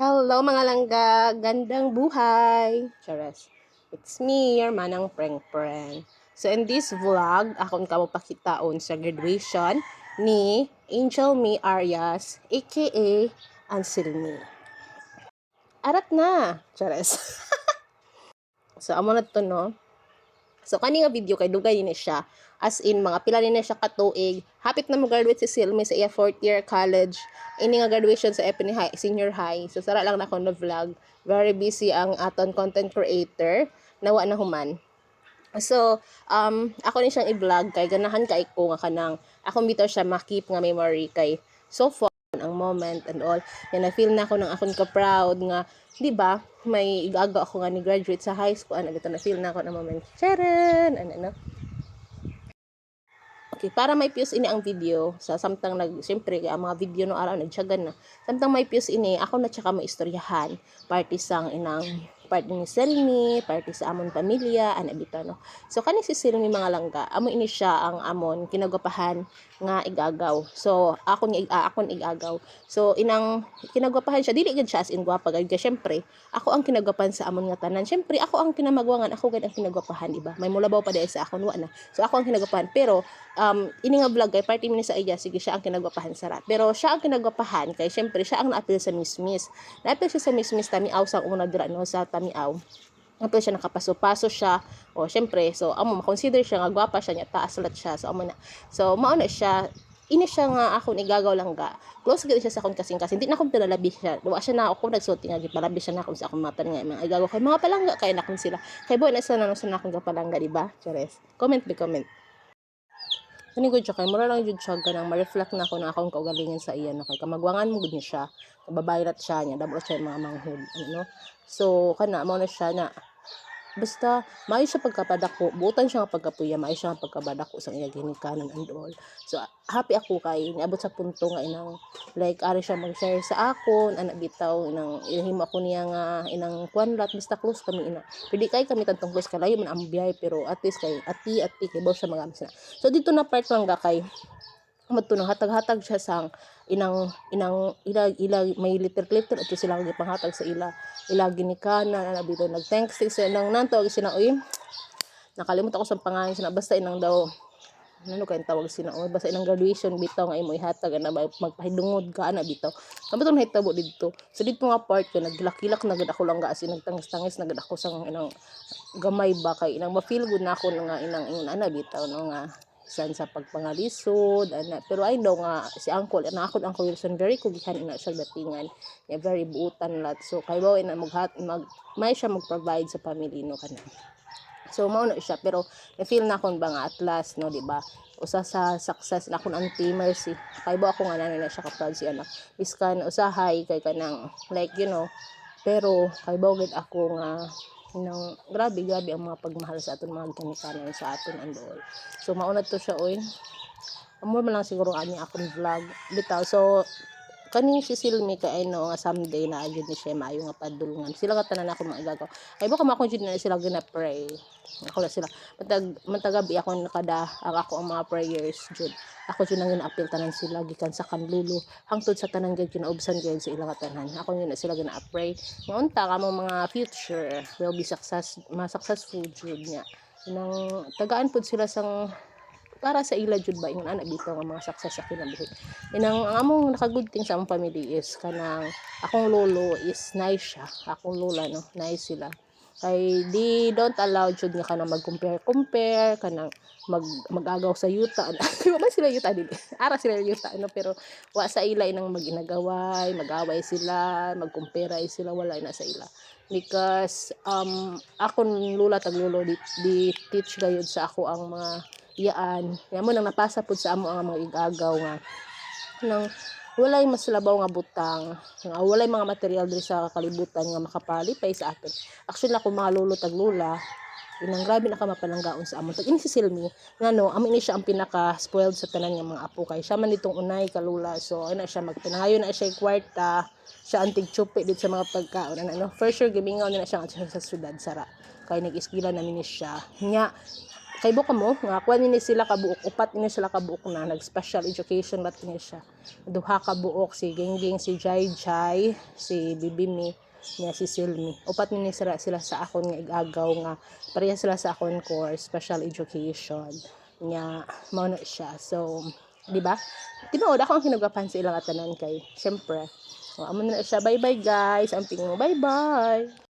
Hello mga langga, gandang buhay! Chares. It's me, your manang preng-preng. So in this vlog, akong kamupakitaon sa graduation ni Angel Me Arias, aka Anselmi. Arat na! Chares. So amo na to no. So kani nga video kay dugay ni siya, as in mga pila ni siya katuig, hapit na mo-graduate si Silmi sa iya 4th year college, ini nga graduation sa FNI High, senior high. So sara lang na ako na vlog, very busy ang aton content creator, nawa na human. So ako ni siyang i-vlog kay ganahan kay ko nga kanang akong bitaw siya makip nga memory kay so far ang moment and all. Yan na feel na ako ng akong ka proud nga, di ba? May igaga ako nga ni graduate sa high school, ano bitaw na feel na ako ng moment. Charan! Ano. Okay, para may views ini ang video sa samtang siyempre ang mga video no araw nagtiyagan na. Samtang may views ini, ako na tsaka maistoryahan. Party sang inang part ni Selmi, party sa amon pamilya, ana bitaw no. So kani si Selmi mga langga, amo ini siya ang amon kinagapahan nga igagaw. So akon igagaw. So inang kinagapahan siya dili gid siya as in gwapa gid syempre. Ako ang kinagapahan sa amon nga tanan. Syempre ako ang kinamagwangan, ako gid ang kinagapahan, di ba? May mulabaw pa dahil sa akon wa na. So ako ang kinagapahan pero ini nga vlog kay party minutes sa iya, sige siya ang kinagwapahan sara. Pero siya ang kinagwapahan kay syempre siya ang naapil sa mismis. Naapil siya sa mismis tamiaw sa una dira no sa tamiaw. Naapil siya nakapaso-paso siya. O syempre so amo ma-consider siya nga gwapa siya nya taas lat siya. So amo na. So mao na siya ini siya nga ako igagaw lang ga. Close gid siya sa akong kasing-kasing. Hindi na akong pinalabi siya. Duwa siya na ako nagsulti nga gipalabi siya na ako sa akong mata nga mga igagaw kay mga palangga kay na sila. Kay boy na sa nano sa akong palangga di ba? Chares. Comment be comment. Kani gud siya kay mura lang jud siya ganang ma-reflect na ako na akong kaugalingon sa iya no kay kamagwangan mo gud siya kababayrat siya nya dabo siya mga manghud ano. So kana mao na siya na basta maayo siya pagkapadako butan siya nga pagkapuya maayo siya nga pagkabadako sa iya ginikanan and all. So happy ako kay niabot sa punto nga inang like ari siya mag-share sa akon ana bitaw inang ihimo ako niya nga inang kwanlat basta close kami ina pwede kay kami tantong close kalayo man ang biyahe pero at least kay ati kay baw siya magamis na. So dito na part lang ga kay madto nang hatag-hatag siya sang inang ila may liter ato sila gipanghatag sa ila ginikanan ana bitaw nag thanks sa nang nanto sila uy nakalimot ako sa pangalan sila basta inang daw ano kay tawag sila o basta inang graduation bitaw nga imo ihatag ana magpahidungod ka ana bitaw kamatong nahitabo dito so dito nga part ko naglakilak na gid ako lang ga as nagtangis-tangis na gid ako sang inang gamay ba kay inang ma-feel good na ako nga inang ana bitaw no nga san sa pagpangalisod ana pero I know nga si uncle na ako Uncle Wilson very kugihan ina siya datingan yeah, very buutan lat so kay bawa ina may siya mag-provide sa family no kana. So mao na siya pero na-feel na akong ba nga at last no di ba usa sa success na akong auntie Mercy kay ba ako nga na siya ka proud si anak iskan usahay kay kanang like you know pero kay ba gid ako nga nang grabe ang mga pagmahal sa aton mga ginikanan sa aton and all. So mauna to siya oy amo man lang siguro ani akong vlog bitaw so kani si Silmi kay ano nga someday na agad ni siya maayo nga padulungan sila ka tanan ako mga igagaw ay baka makon jud na sila gina pray ako na sila matagabi ako nakada ako ang mga prayers jud ako jud nang apil tanan sila gikan sa kanlulo hangtod sa tanan gyud kinaubsan gyud sa ilang tanan ako yun na sila gina pray nga unta kamo mga future will be successful jud nya nang tagaan pud sila sang para sa ila jud ba ingon ana bitaw nga mga success sa kinabuhi inang ang among nakagood thing sa among family is kanang akong lolo is nice siya akong lola no nice sila kay di don't allow jud nga kanang mag-compare kanang magagaw sa yuta di ba sila yuta dili ara sila yuta no pero wa sa ila inang maginagaway mag-away sila magkumpara sila wala na sa ila because akon lula tag lolo di teach gayud sa ako ang mga iyaan mo nang napasa pud sa amo ang mga igagaw nga nang walay mas labaw nga butang nga walay mga material diri sa kalibutan nga makapalipay sa atin actually ako mga lolo tag lula inang grabe na ka mapalanggaon sa amon tag ini si Silmi nga no amo ini siya ang pinaka spoiled sa tanan nga mga apo kay siya man itong unay kalula so ana siya magpinangayon na siya kwarta siya antig chupi dito sa mga pagkaon ano for sure gimingaw na siya sa syudad sara kay nag-eskwela na ni siya nya kay buka mo nga kuan ni sila kabuok, upat ni sila kabuok na nag special education rat ni siya. Duha ka buok, si Gengging, si Jai Jai, si Bibimi, niya si Silmi. Upat ni sila sa akon nga igagaw nga pareha sila sa akon course special education. Nya mao na siya. So, di ba? Tinuod ako ang hinugapan sa ilang atanan kay syempre. Amo na siya. Bye-bye guys. Amping mo. Bye-bye.